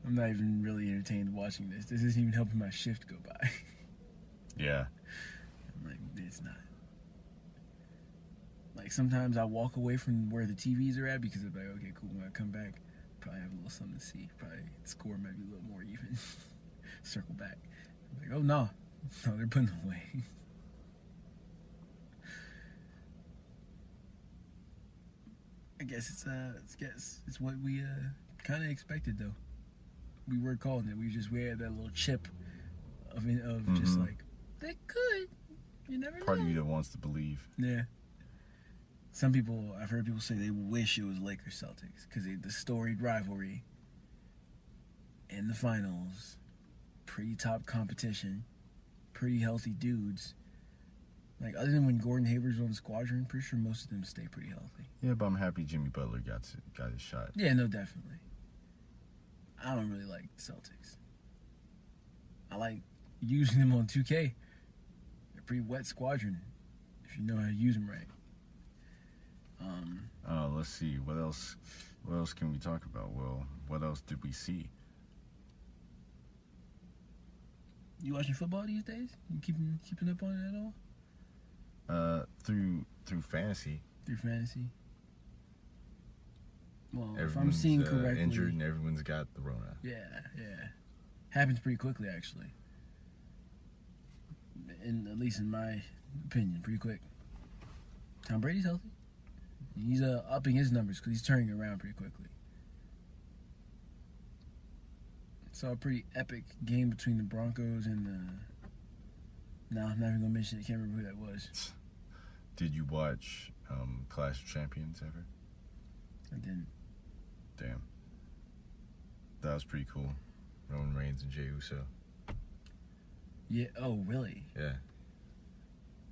I'm not even really entertained watching this. This isn't even helping my shift go by. Yeah. I'm like, it's not. Like, sometimes I walk away from where the TVs are at because I'm like, okay, cool. When I come back, probably have a little something to see. Probably the score might be a little more even. Circle back. I'm like, oh, no, they're putting them away. I guess it's what we kind of expected, though. We were calling it. We had that little chip of just like, they could. You never know. Part of you that wants to believe. Yeah. I've heard people say they wish it was Lakers Celtics because the storied rivalry in the finals, pretty top competition, pretty healthy dudes. Like, other than when Gordon Hayward's on the squadron, pretty sure most of them stay pretty healthy. Yeah, but I'm happy Jimmy Butler got his shot. Yeah, no, definitely. I don't really like the Celtics. I like using them on 2K. pretty wet squadron if you know how to use them right. Let's see. What else can we talk about? Well, what else did we see? You watching football these days? You keeping up on it at all? Through fantasy. Through fantasy. Well, Everyone's, if I'm seeing correctly, injured and everyone's got the Rona. Yeah. Happens pretty quickly, actually. At least in my opinion, pretty quick. Tom Brady's healthy. He's upping his numbers because he's turning around pretty quickly. Saw a pretty epic game between the Broncos and the... No, I'm not even going to mention it. I can't remember who that was. Did you watch Clash of Champions ever? I didn't. Damn. That was pretty cool. Roman Reigns and Jey Uso. Yeah. Oh, really? Yeah.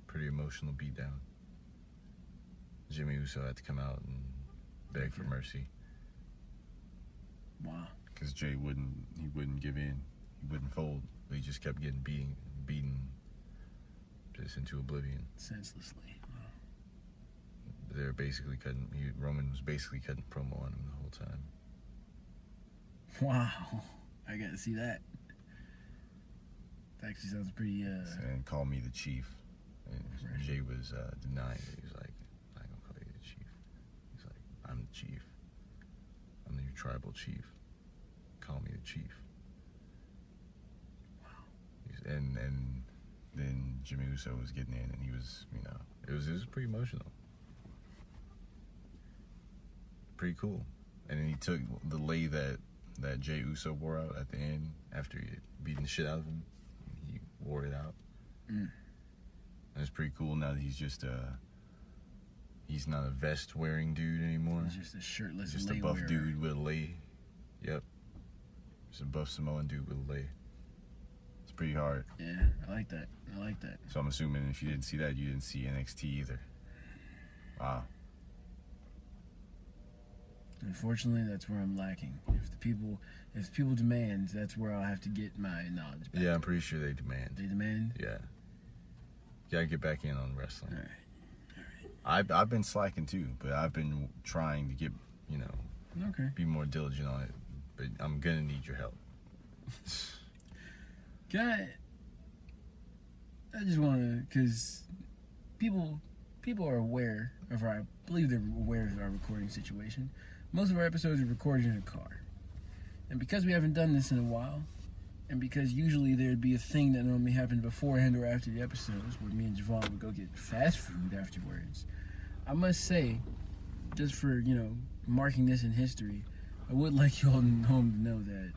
Pretty emotional beatdown. Jimmy Uso had to come out and beg for mercy. Wow. Because Jey wouldn't give in. He wouldn't fold. He just kept getting beaten just into oblivion. Senselessly. Wow. They're basically Roman was basically cutting promo on him the whole time. Wow. I got to see that. That actually sounds pretty... And call me the chief. And Jey was denying it. He was like, I'm not going to call you the chief. He's like, I'm the chief. I'm your tribal chief. Call me the chief. Wow. And then Jimmy Uso was getting in, and he was, it was pretty emotional. Pretty cool. And then he took the lei that Jey Uso wore out at the end after he had beaten the shit out of him. He wore it out. And it's pretty cool now that he's just he's not a vest wearing dude anymore. He's just a shirtless, just a buff dude with a lei. Yep. Just a buff Samoan dude with a lei. It's pretty hard. Yeah, I like that. So I'm assuming if you didn't see that, you didn't see NXT either. Wow. Unfortunately, that's where I'm lacking. If the people demand, that's where I'll have to get my knowledge back. Yeah, I'm pretty sure they demand. They demand? Yeah. You gotta get back in on wrestling. All right. I've been slacking too, but I've been trying to get, Okay. be more diligent on it. But I'm gonna need your help. I just want to, because people are aware of I believe they're aware of our recording situation. Most of our episodes are recorded in a car. And because we haven't done this in a while, and because usually there'd be a thing that normally happened beforehand or after the episodes, where me and Javon would go get fast food afterwards, I must say, just for, marking this in history, I would like you all at home to know that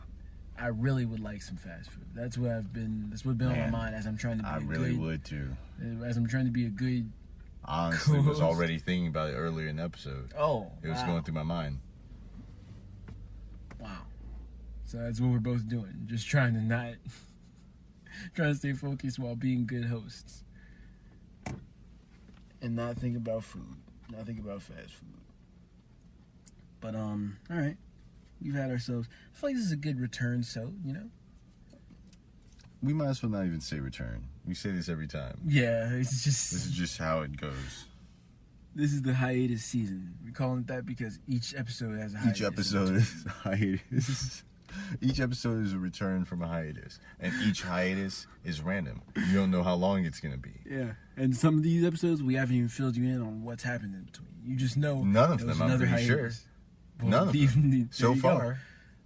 I really would like some fast food. That's what's been on my mind as I'm trying to be I really would too. As I'm trying to be a good... Honestly, was already thinking about it earlier in the episode. Oh, it was going through my mind. Wow. So that's what we're both doing. Just trying to stay focused while being good hosts. And not think about food. Not think about fast food. But, all right. We've had ourselves... I feel like this is a good return, We might as well not even say return. We say this every time. Yeah, it's just... This is just how it goes. This is the hiatus season. We're calling it that because each episode has a hiatus. Each episode is a hiatus. Each episode is a return from a hiatus. And each hiatus is random. You don't know how long it's going to be. Yeah. And some of these episodes, we haven't even filled you in on what's happened in between. You just know... None of them, I'm pretty sure. Well, none of them. So far...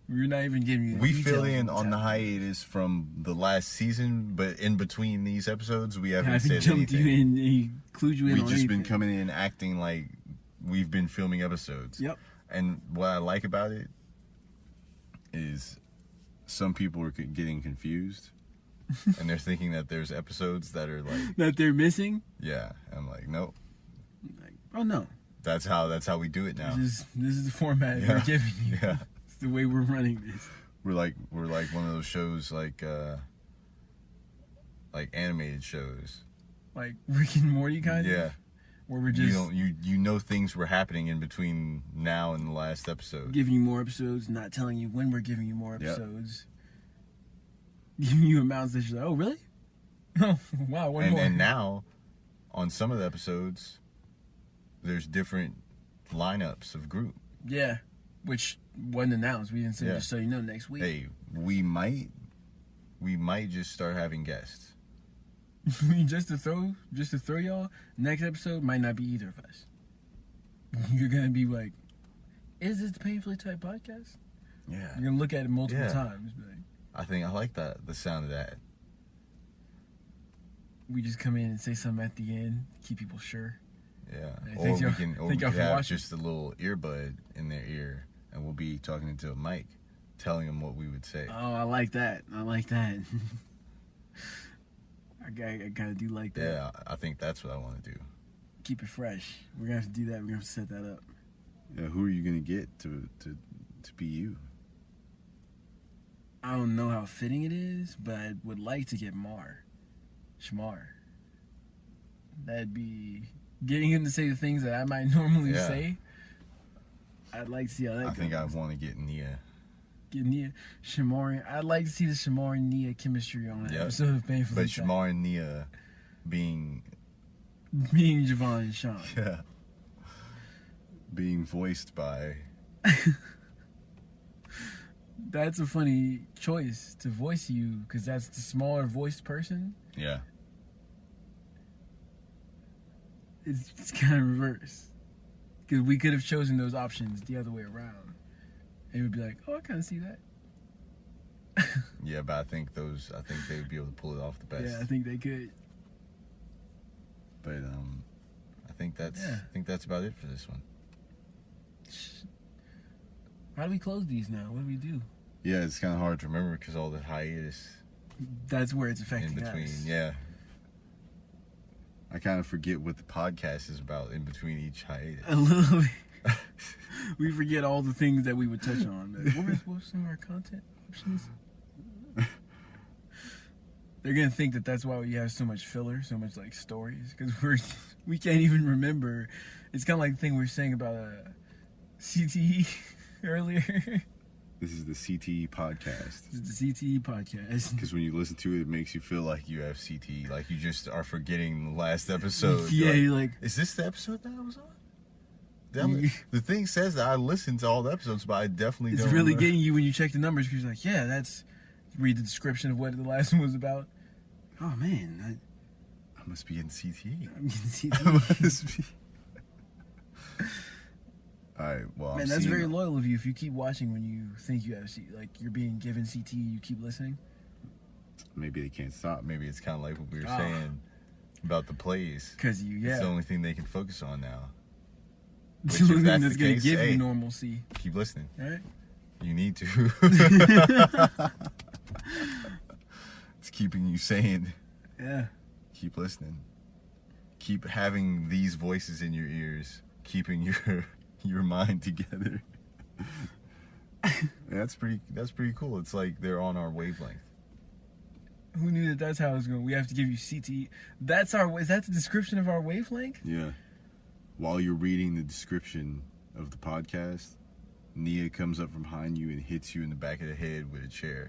We're not even giving you. We fill in on the hiatus from the last season, but in between these episodes, we haven't said anything. You in, he clued you in. We've just been coming in acting like we've been filming episodes. Yep. And what I like about it is some people are getting confused, and they're thinking that there's episodes that are like that they're missing. Yeah, I'm like, nope. Like, oh no. That's how we do it now. This is the format we're giving you. Yeah. The way we're running this. We're like one of those shows like animated shows. Like Rick and Morty kind of? Yeah. Where we're just you know things were happening in between now and the last episode. Giving you more episodes, not telling you when we're giving you more episodes. Giving you amounts that you're like, oh really? Oh, wow, one more. And now, on some of the episodes, there's different lineups of group. Yeah, which wasn't announced. We didn't say, Yeah. just so you know, next week. Hey, we might just start having guests. just to throw y'all, next episode might not be either of us. You're gonna be like, is this the Painfully Type podcast? Yeah. You're gonna look at it multiple times. Be like, I think I like the sound of that. we just come in and say something at the end, keep people sure. Yeah. Hey, Or we y'all- can thank y'all for have watching. just a little earbud in their ear, and we'll be talking into a mic, telling them what we would say. Oh, I like that. I kinda do like that. Yeah, I think that's what I want to do. Keep it fresh. We're gonna have to do that. We're gonna have to set that up. Yeah, who are you gonna get to be you? I don't know how fitting it is, but I would like to get Shamar. That'd be getting him to say the things that I might normally Yeah. say. I'd like to see how that I goes. think I want to get Nia. Get Nia, Shamar. I'd like to see the Shamar and Nia chemistry on an Yep. episode of Painfully But Type. Shamar and Nia being Being Javon and Shawn. being voiced by That's a funny choice to voice you, because that's the smaller voiced person. yeah. It's kind of reverse. Because we could have chosen those options the other way around. It would be like, oh, I kind of see that. Yeah, but I think they would be able to pull it off the best. Yeah, I think they could. But I think that's about it for this one. How do we close these now? What do we do? Yeah, it's kind of hard to remember because all the hiatus That's where it's in affecting between. us. Yeah. I kind of forget what the podcast is about in between each hiatus. A little bit. We forget all the things that we would touch on. Like, what were some of our content options? They're gonna think that that's why we have so much filler, so much like stories, because we can't even remember. It's kind of like the thing we were saying about CTE earlier. This is the CTE podcast. This is the CTE podcast. Because when you listen to it, it makes you feel like You have CT, like you just are forgetting the last episode. Yeah, You're you're like, is this the episode that I was on? The thing says that I listened to all the episodes, but I definitely it's don't really remember. getting you when you check the numbers, because you're like, yeah, that's. Read the description of what the last one was about. Oh man, I must be in CTE. I'm getting I CTE. must be. All right, well, Man, that's very loyal of you. If you keep watching when you think you have like you're being given CT, you keep listening. maybe they can't stop. Maybe it's kind of like what we were Ah. saying about the plays. Cause you, It's the yeah, only thing they can focus on now. it's Which, the if only thing that's that's the gonna case, give hey. you normalcy, Keep listening. right? You need to. It's keeping you sane. Yeah, Keep listening. Keep having these voices in your ears, keeping your mind together. That's pretty cool. It's like they're on our wavelength. who knew that that's how it's going? We have to give you CT. That's our. Is that the description of our wavelength? Yeah. While you're reading the description of the podcast, Nia comes up from behind you and hits you in the back of the head with a chair,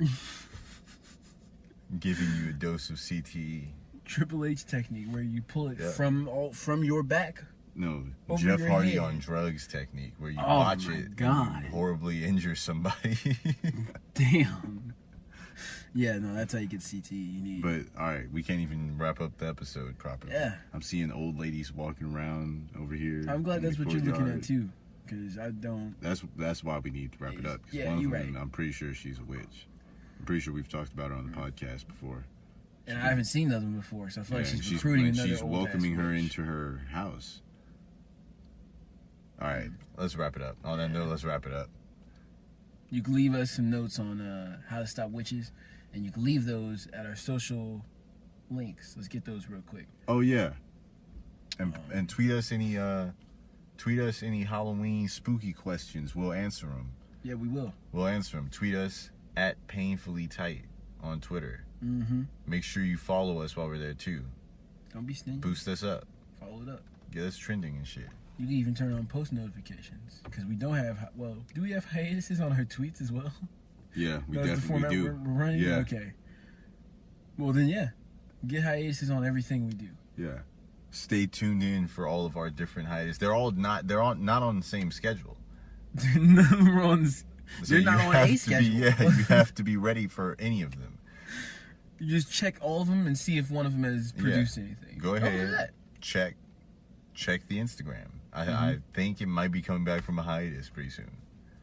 giving you a dose of CTE. Triple H technique, where you pull it Yeah. from your back. no, Over Jeff your Hardy head. on drugs technique, where you Oh watch my it and God. you horribly injure somebody. Damn. Yeah, no, that's how you get CT. You need. but all right, We can't even wrap up the episode properly. yeah, I'm seeing old ladies walking around over here. I'm glad in the that's what you're looking courtyard. at too, because I don't. That's why we need to wrap it up. 'cause Yeah, one of you're them, right. I'm pretty sure she's a witch. I'm pretty sure we've talked about her on the podcast before. And I haven't seen nothing before, so I feel like Yeah, she's recruiting and another she's old-ass welcoming her witch. into her house. All right, let's wrap it up. On that note, let's wrap it up. You can leave us some notes on how to stop witches, and you can leave those at our social links. Let's get those real quick. Oh yeah, And tweet us any Halloween spooky questions. We'll answer them. Yeah, we will. We'll answer them. Tweet us at Painfully Tight on Twitter. Mm-hmm. Make sure you follow us while we're there too. Don't be stingy. Boost us up. Follow it up. Get us trending and shit. You can even turn on post notifications, because we don't have. Well, do we have hiatuses on our tweets as well? yeah, we That's the definitely format do. we're running. Yeah. Okay. Well then, yeah. Get hiatuses on everything we do. Yeah. Stay tuned in for all of our different hiatus. They're all not on the same schedule. None of them are on this. So They're not you on have a to schedule. you have to be ready for any of them. You just check all of them and see if one of them has produced anything. Go Oh, look at ahead, that. check the Instagram. I think it might be coming back from a hiatus pretty soon.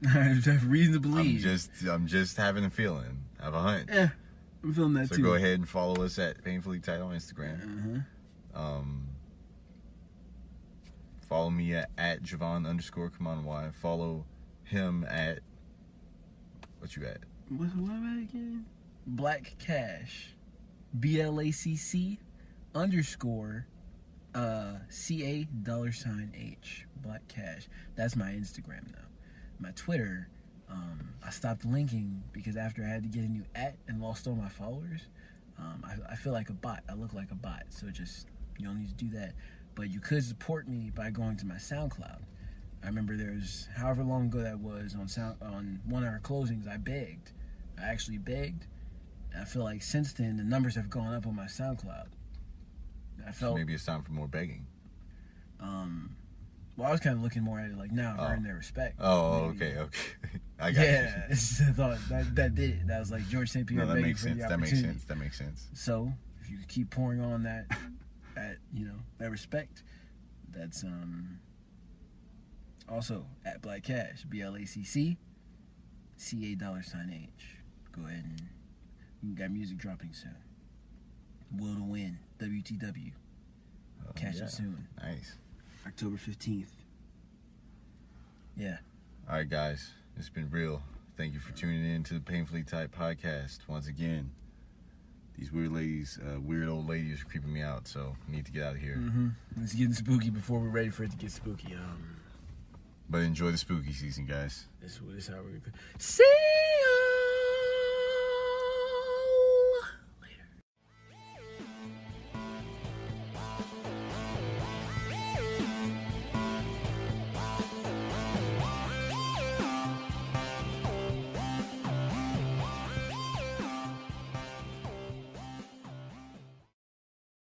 I have reason to believe. I'm just having a feeling. I have a hunch. Yeah, I'm feeling that So too. go ahead and follow us at Painfully Tight on Instagram. Follow me at Javon_CommandY. Follow him at what you at? What am I again? Black Cash. BLACC _ CA$H. Black Cash. That's my Instagram now. My Twitter, I stopped linking because after I had to get a new @ and lost all my followers, I feel like a bot. I look like a bot. So just, you don't need to do that. But you could support me by going to my SoundCloud. I remember there's however long ago that was on one of our closings, I begged. I actually begged. And I feel like since then the numbers have gone up on my SoundCloud. I felt Maybe it's time for more begging. well, I was kind of looking more at it like now I've earned their respect. Oh, Maybe. okay. I got you. Yeah, I thought that did it. That was like George St. Pierre No, that begging makes for sense. the That makes opportunity. sense. That makes sense. So if you could keep pouring on that that respect, that's also at Black Cash, BLACC CA$H. Go ahead and we got music dropping soon. Will to Win, WTW. Catch it soon. Nice. October 15th. Yeah. All right, guys. It's been real. Thank you for tuning in to the Painfully Tight podcast. Once again, these weird old ladies are creeping me out, so I need to get out of here. It's getting spooky before we're ready for it to get spooky. But enjoy the spooky season, guys. This is how we're gonna. See.